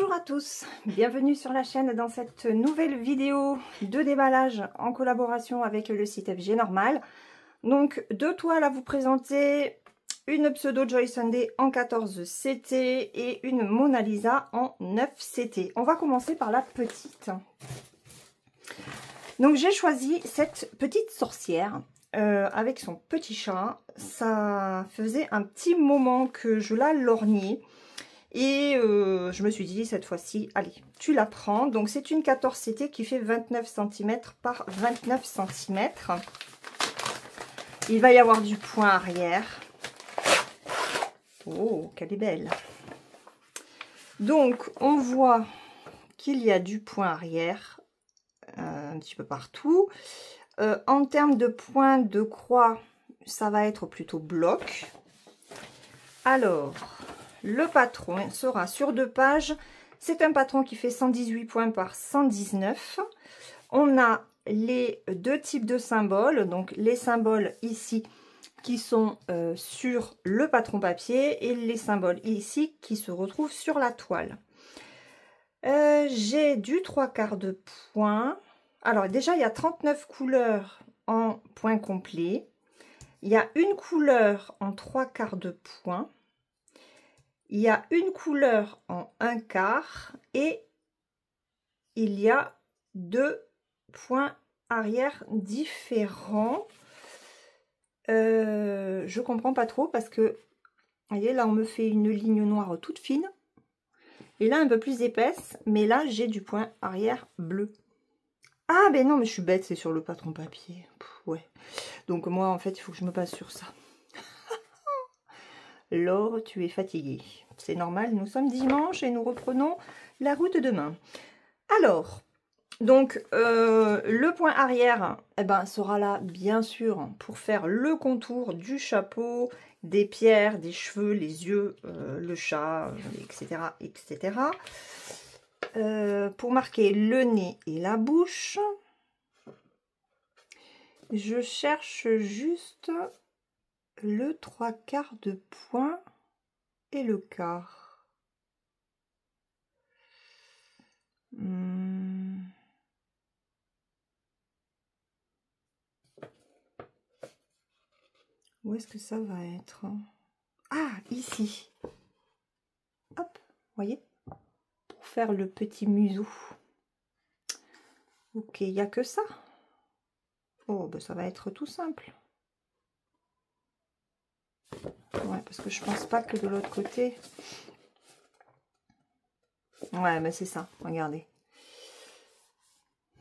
Bonjour à tous, bienvenue sur la chaîne dans cette nouvelle vidéo de déballage en collaboration avec le site FG Normal. Donc deux toiles à vous présenter, une pseudo Joy Sunday en 14 CT et une Mona Lisa en 9 CT. On va commencer par la petite. Donc j'ai choisi cette petite sorcière avec son petit chat. Ça faisait un petit moment que je la lorgnais. Et je me suis dit, cette fois-ci, allez, tu la prends. Donc, c'est une 14 CT qui fait 29 cm par 29 cm. Il va y avoir du point arrière. Oh, qu'elle est belle. Donc, on voit qu'il y a du point arrière un petit peu partout. En termes de point de croix, ça va être plutôt bloc. Alors... le patron sera sur 2 pages. C'est un patron qui fait 118 points par 119. On a les deux types de symboles. Donc les symboles ici qui sont sur le patron papier et les symboles ici qui se retrouvent sur la toile. J'ai du 3/4 de point. Alors déjà, il y a 39 couleurs en point complet. Il y a une couleur en 3/4 de point. Il y a une couleur en 1/4 et il y a 2 points arrière différents. Je comprends pas trop parce que, vous voyez, là on me fait une ligne noire toute fine et là un peu plus épaisse, mais là j'ai du point arrière bleu. Ah ben non, mais je suis bête, c'est sur le patron papier. Pff, ouais. Donc moi en fait il faut que je me passe sur ça. Laure, tu es fatiguée. C'est normal, nous sommes dimanche et nous reprenons la route demain. Alors, donc, le point arrière eh ben, sera là, bien sûr, pour faire le contour du chapeau, des pierres, des cheveux, les yeux, le chat, etc. etc. Pour marquer le nez et la bouche, je cherche juste... le 3/4 de point et le quart. Où est-ce que ça va être? Ah, ici. Hop, voyez? Pour faire le petit museau. Ok, il n'y a que ça. Oh, ben ça va être tout simple. Ouais, parce que je pense pas que de l'autre côté... Ouais, mais c'est ça, regardez.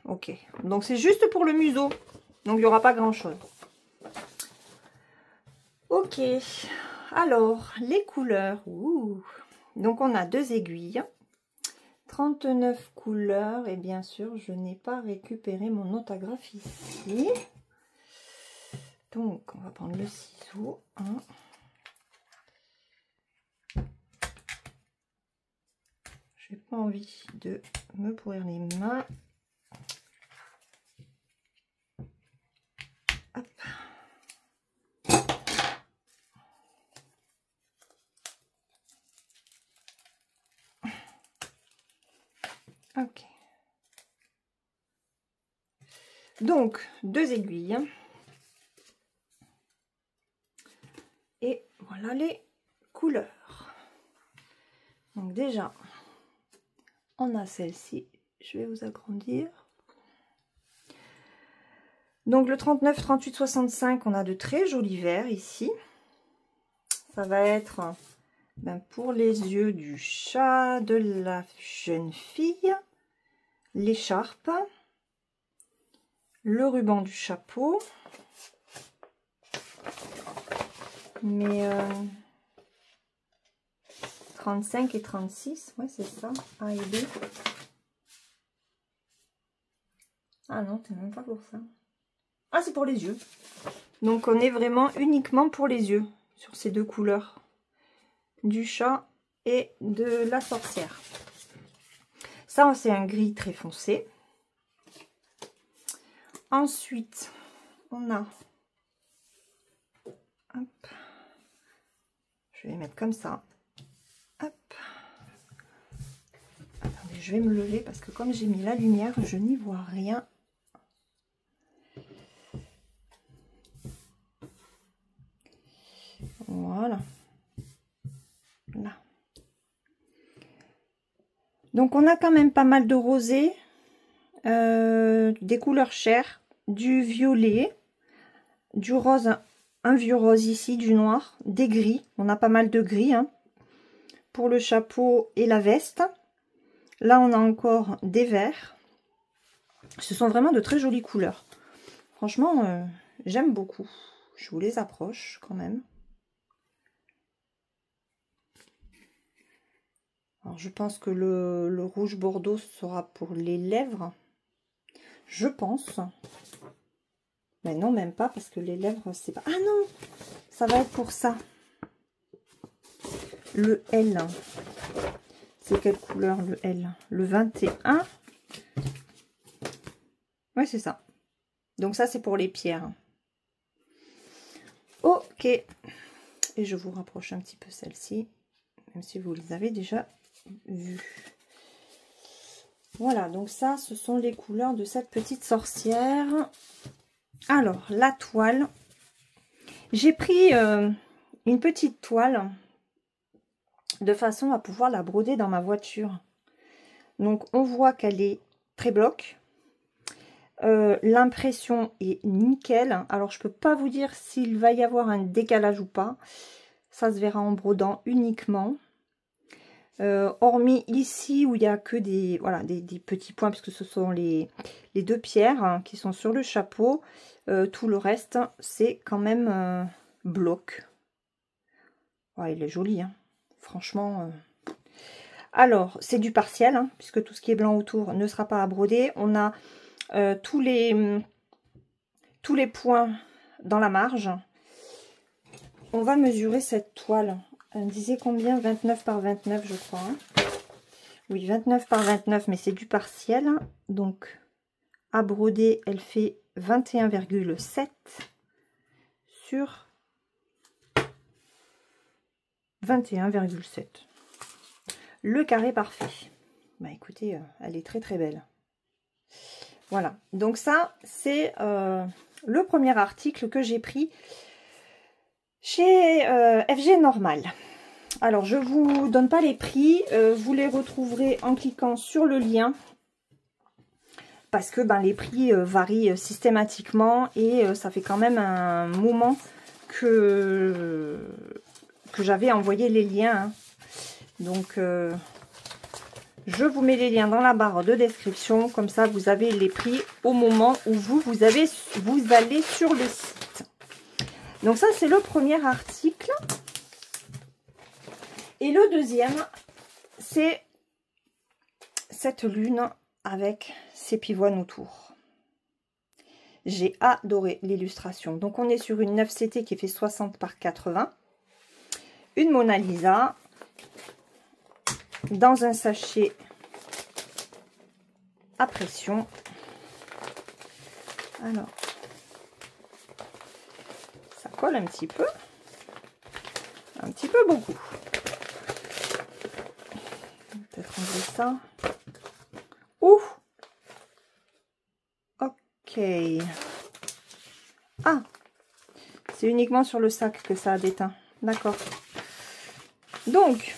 Ok, donc c'est juste pour le museau. Donc il n'y aura pas grand-chose. Ok, alors, les couleurs. Ouh. Donc on a 2 aiguilles. 39 couleurs. Et bien sûr, je n'ai pas récupéré mon autographe ici. Donc, on va prendre le ciseau. Hein. J'ai pas envie de me pourrir les mains. Hop. Ok. Donc, 2 aiguilles. Et voilà les couleurs. Donc déjà, on a celle-ci. Je vais vous agrandir. Donc le 39, 38, 65, on a de très jolis verts ici. Ça va être ben, pour les yeux du chat, de la jeune fille, l'écharpe, le ruban du chapeau. Mais 35 et 36, ouais c'est ça, A et B. Ah non, c'est même pas pour ça. Ah, c'est pour les yeux. Donc on est vraiment uniquement pour les yeux sur ces 2 couleurs. Du chat et de la sorcière. Ça, c'est un gris très foncé. Ensuite, on a... Hop, je vais mettre comme ça. Hop. je vais me lever parce que comme j'ai mis la lumière, je n'y vois rien. Voilà. Là. Donc on a quand même pas mal de rosé, des couleurs chères, du violet, du rose, un vieux rose ici, du noir, des gris. On a pas mal de gris hein, pour le chapeau et la veste. Là on a encore des verts. Ce sont vraiment de très jolies couleurs. Franchement, j'aime beaucoup. Je vous les approche quand même. Alors, je pense que le rouge bordeaux sera pour les lèvres. Je pense. Mais non, même pas, parce que les lèvres, c'est pas... Ah non, ça va être pour ça. Le L. C'est quelle couleur, le L? Le 21. Ouais, c'est ça. Donc ça, c'est pour les pierres. Ok. Et je vous rapproche un petit peu celle-ci, même si vous les avez déjà vues. Voilà, donc ça, ce sont les couleurs de cette petite sorcière. Alors, la toile. J'ai pris une petite toile de façon à pouvoir la broder dans ma voiture. Donc, on voit qu'elle est très bloc. L'impression est nickel. Alors, je peux pas vous dire s'il va y avoir un décalage ou pas. Ça se verra en brodant uniquement. Hormis ici où il n'y a que des, voilà, des petits points, puisque ce sont les deux pierres hein, qui sont sur le chapeau. Tout le reste, c'est quand même bloc. Ouais, il est joli, hein. Franchement. Alors, c'est du partiel, hein, puisque tout ce qui est blanc autour ne sera pas à broder. On a tous les points dans la marge. On va mesurer cette toile. Elle disait combien? 29 par 29, je crois. Hein. Oui, 29 par 29, mais c'est du partiel. Donc, à broder, elle fait 21,7 sur 21,7. Le carré parfait. Bah écoutez, elle est très très belle. Voilà, donc ça, c'est le premier article que j'ai pris chez FG Normal. Alors, je vous donne pas les prix, vous les retrouverez en cliquant sur le lien. Parce que ben, les prix varient systématiquement et ça fait quand même un moment que j'avais envoyé les liens. Hein. Donc, je vous mets les liens dans la barre de description. Comme ça, vous avez les prix au moment où vous allez sur le site. Donc ça, c'est le premier article. Et le deuxième, c'est cette lune avec ses pivoines autour. J'ai adoré l'illustration. Donc, on est sur une 9CT qui fait 60 par 80. Une Mona Lisa dans un sachet à pression. Alors, ça colle un petit peu beaucoup. Peut-être enlever ça. Ouh. Ok. Ah, c'est uniquement sur le sac que ça a déteint. D'accord. Donc,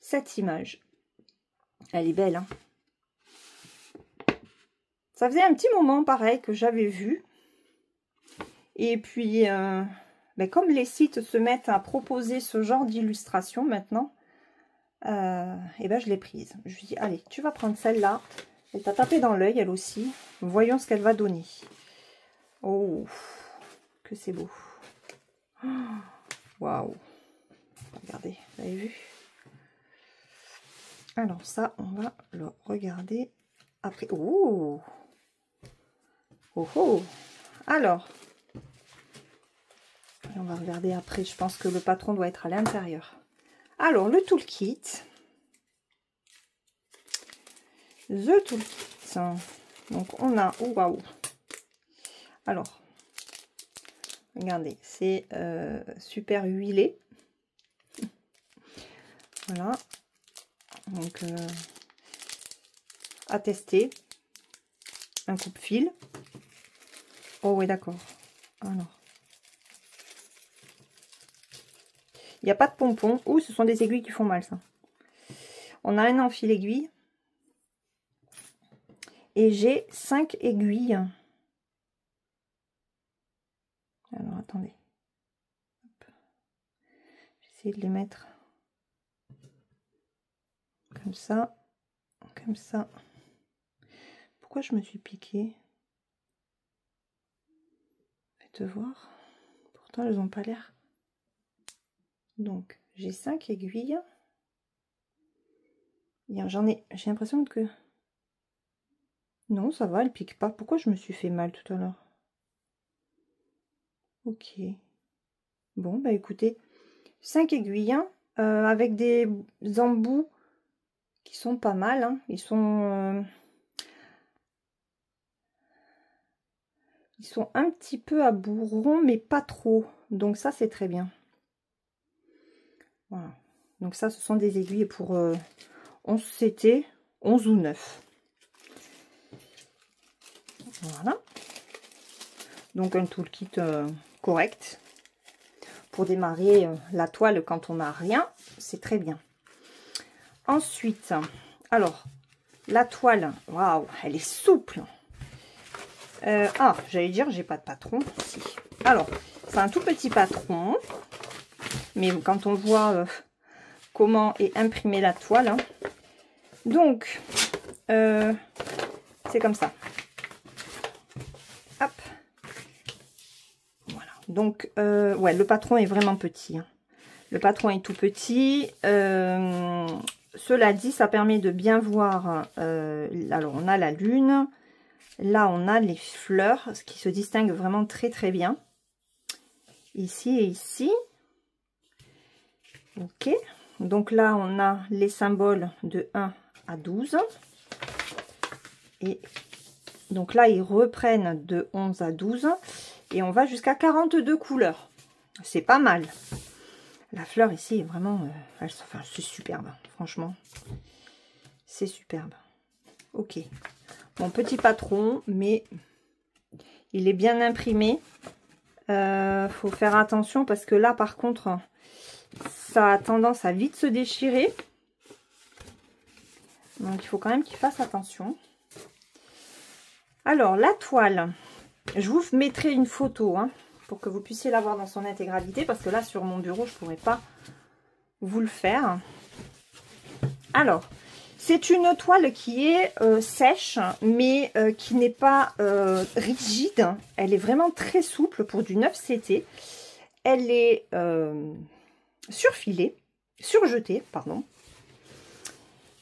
cette image, elle est belle. Hein, ça faisait un petit moment, pareil, que j'avais vu. Et puis, ben, comme les sites se mettent à proposer ce genre d'illustration maintenant, et ben je l'ai prise. Je lui dis, allez, tu vas prendre celle-là. Elle t'a tapé dans l'œil, elle aussi. Voyons ce qu'elle va donner. Oh, que c'est beau. Waouh. Regardez, vous avez vu? Alors ça, on va le regarder après. Oh, oh, oh. Alors, on va regarder après. Je pense que le patron doit être à l'intérieur. Alors, le toolkit. The Toolkit. Donc, on a... Oh, waouh. Alors, regardez, c'est super huilé. Voilà. Donc, à tester. Un coupe-fil. Oh oui, d'accord. Alors. Il n'y a pas de pompons. Ouh, ce sont des aiguilles qui font mal, ça. On a un enfil aiguille. Et j'ai 5 aiguilles. Alors, attendez. J'essaie de les mettre comme ça. Comme ça. Pourquoi je me suis piquée? Faites voir. Pourtant, elles n'ont pas l'air. Donc, j'ai 5 aiguilles. J'ai l'impression que... Non, ça va, elle pique pas. Pourquoi je me suis fait mal tout à l'heure? Ok. Bon, bah écoutez, 5 aiguilles, hein, avec des embouts qui sont pas mal. Hein. Ils sont un petit peu à bout rond, mais pas trop. Donc ça, c'est très bien. Voilà. Donc ça, ce sont des aiguilles pour 11 CT, 11 ou 9. Voilà. Donc un toolkit correct. Pour démarrer la toile quand on n'a rien, c'est très bien. Ensuite, alors, la toile, waouh, elle est souple. Ah, j'allais dire, j'ai pas de patron. Si. Alors, c'est un tout petit patron. Mais quand on voit comment est imprimée la toile, hein, donc, c'est comme ça. Hop. Voilà. Donc, ouais, le patron est vraiment petit. Hein. Le patron est tout petit. Cela dit, ça permet de bien voir. Alors, on a la lune. Là, on a les fleurs, ce qui se distingue vraiment très très bien. Ici et ici. Ok. Donc là, on a les symboles de 1 à 12. Et donc là, ils reprennent de 11 à 12. Et on va jusqu'à 42 couleurs. C'est pas mal. La fleur ici est vraiment... enfin, c'est superbe, franchement. C'est superbe. Ok. Mon petit patron, mais il est bien imprimé. Faut faire attention parce que là, par contre, ça a tendance à vite se déchirer. Donc, il faut quand même qu'il fasse attention. Alors, la toile, je vous mettrai une photo hein, pour que vous puissiez la voir dans son intégralité parce que là, sur mon bureau, je ne pourrais pas vous le faire. Alors, c'est une toile qui est sèche, mais qui n'est pas rigide. Elle est vraiment très souple pour du 9 CT. Elle est surjetée, pardon.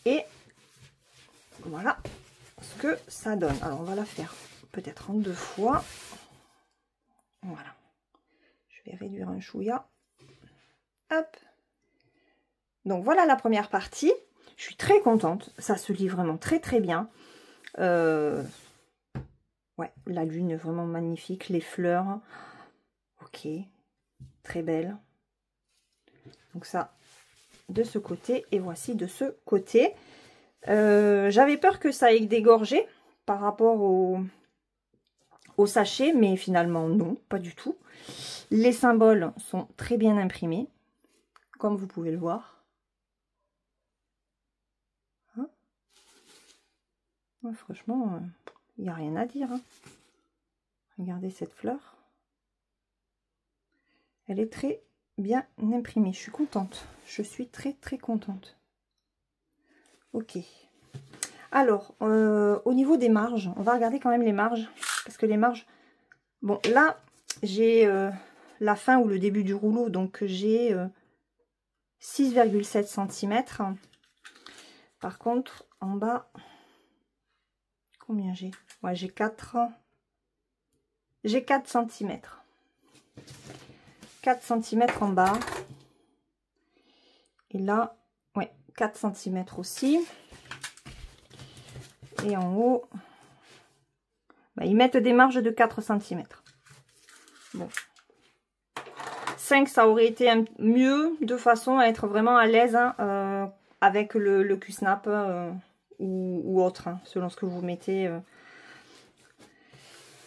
Et voilà ce que ça donne. Alors, on va la faire peut-être en 2 fois. Voilà. Je vais réduire un chouïa. Hop. Donc, voilà la première partie. Je suis très contente. Ça se lit vraiment très, très bien. Ouais, la lune est vraiment magnifique. Les fleurs. Ok. Très belle. Donc, ça, de ce côté. Et voici de ce côté. J'avais peur que ça ait dégorgé par rapport au sachet, mais finalement non, pas du tout. Les symboles sont très bien imprimés, comme vous pouvez le voir. Hein, ouais, franchement, il n'y a rien à dire. Hein. Regardez cette fleur. Elle est très bien imprimée. Je suis contente. Je suis très très contente. Ok. Alors, au niveau des marges, on va regarder quand même les marges. Parce que les marges... Bon, là, j'ai la fin ou le début du rouleau. Donc, j'ai 6,7 cm. Par contre, en bas... Combien j'ai? Ouais, j'ai 4 cm. 4 cm en bas. Et là, ouais, 4 cm aussi. Et en haut, bah, ils mettent des marges de 4 cm. Bon. 5, ça aurait été mieux, de façon à être vraiment à l'aise hein, avec le Q-Snap ou autre, hein, selon ce que vous mettez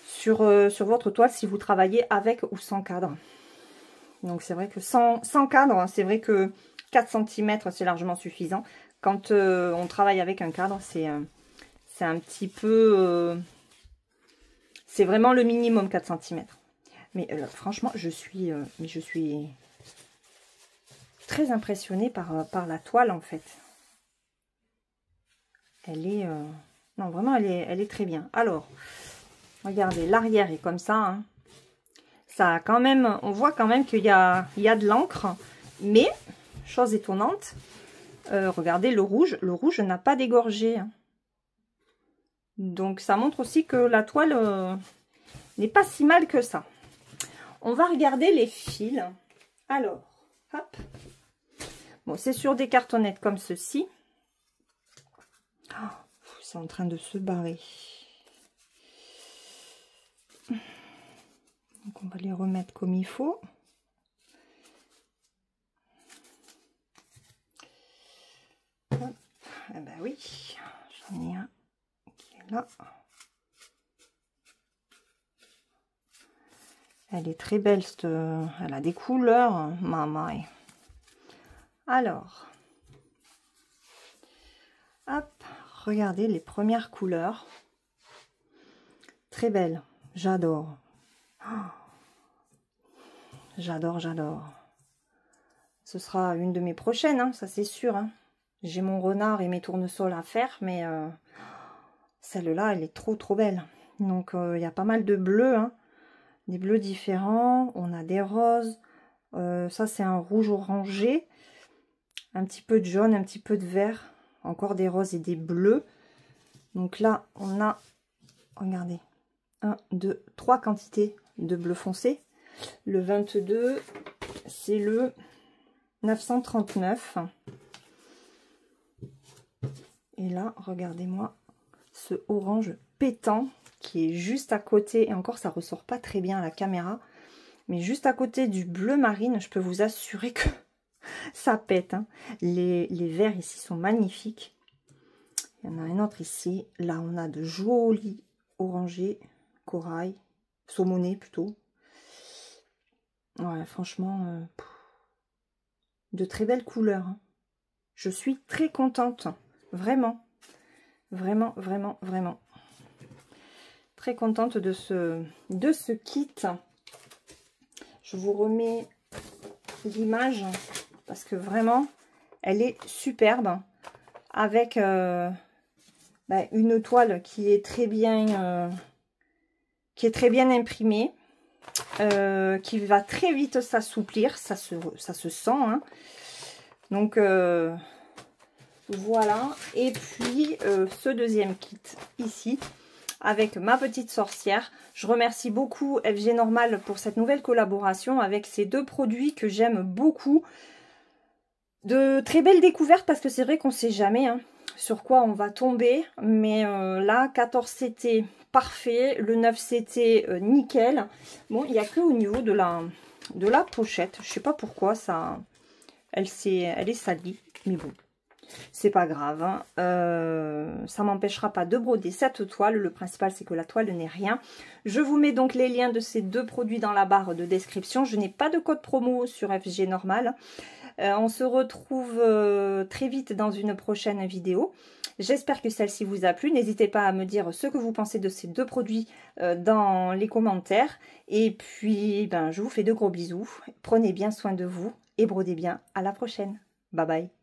sur votre toile, si vous travaillez avec ou sans cadre. Donc c'est vrai que sans cadre, c'est vrai que 4 cm c'est largement suffisant. Quand on travaille avec un cadre, c'est un petit peu... c'est vraiment le minimum 4 cm. Mais franchement, je suis très impressionnée par la toile en fait. Elle est... non, vraiment, elle est très bien. Alors, regardez, l'arrière est comme ça. Hein. Ça a quand même... On voit quand même qu'il y a de l'encre. Mais, chose étonnante, regardez le rouge. Le rouge n'a pas dégorgé. Hein. Donc, ça montre aussi que la toile n'est pas si mal que ça. On va regarder les fils. Alors, hop. Bon, c'est sur des cartonnettes comme ceci. Oh, c'est en train de se barrer. Donc, on va les remettre comme il faut. Hop. Eh ben oui, j'en ai un qui est là. Elle est très belle, elle a des couleurs, maman. Alors, hop, regardez les premières couleurs. Très belle, j'adore. Oh, j'adore, j'adore. Ce sera une de mes prochaines, hein, ça c'est sûr. Hein. J'ai mon renard et mes tournesols à faire, mais celle-là, elle est trop belle. Donc, il y a pas mal de bleus, hein. Des bleus différents, on a des roses, ça c'est un rouge orangé, un petit peu de jaune, un petit peu de vert, encore des roses et des bleus. Donc là on a, regardez, 1, 2, 3 quantités de bleu foncé. Le 22, c'est le 939. Et là, regardez-moi ce orange pétant qui est juste à côté, et encore ça ressort pas très bien à la caméra, mais juste à côté du bleu marine, je peux vous assurer que ça pète. Hein. Les verts ici sont magnifiques. Il y en a un autre ici. Là, on a de jolis orangés, corail, saumonné plutôt. Ouais, franchement, de très belles couleurs. Hein. Je suis très contente, vraiment, vraiment, vraiment, vraiment. Très contente de ce kit. Je vous remets l'image parce que vraiment elle est superbe avec une toile qui est très bien imprimée, qui va très vite s'assouplir, ça se sent. Hein. Donc voilà. Et puis ce deuxième kit ici, avec ma petite sorcière. Je remercie beaucoup FG Normal pour cette nouvelle collaboration avec ces deux produits que j'aime beaucoup. De très belles découvertes parce que c'est vrai qu'on ne sait jamais hein, sur quoi on va tomber. Mais là, 14 CT, parfait. Le 9 CT, nickel. Bon, il n'y a que au niveau de la pochette. Je ne sais pas pourquoi ça, elle est salie. Mais bon. C'est pas grave, hein. Ça m'empêchera pas de broder cette toile. Le principal, c'est que la toile n'est rien. Je vous mets donc les liens de ces deux produits dans la barre de description. Je n'ai pas de code promo sur FG Normal. On se retrouve très vite dans une prochaine vidéo. J'espère que celle-ci vous a plu. N'hésitez pas à me dire ce que vous pensez de ces deux produits dans les commentaires. Et puis, je vous fais de gros bisous. Prenez bien soin de vous et brodez bien. À la prochaine. Bye bye.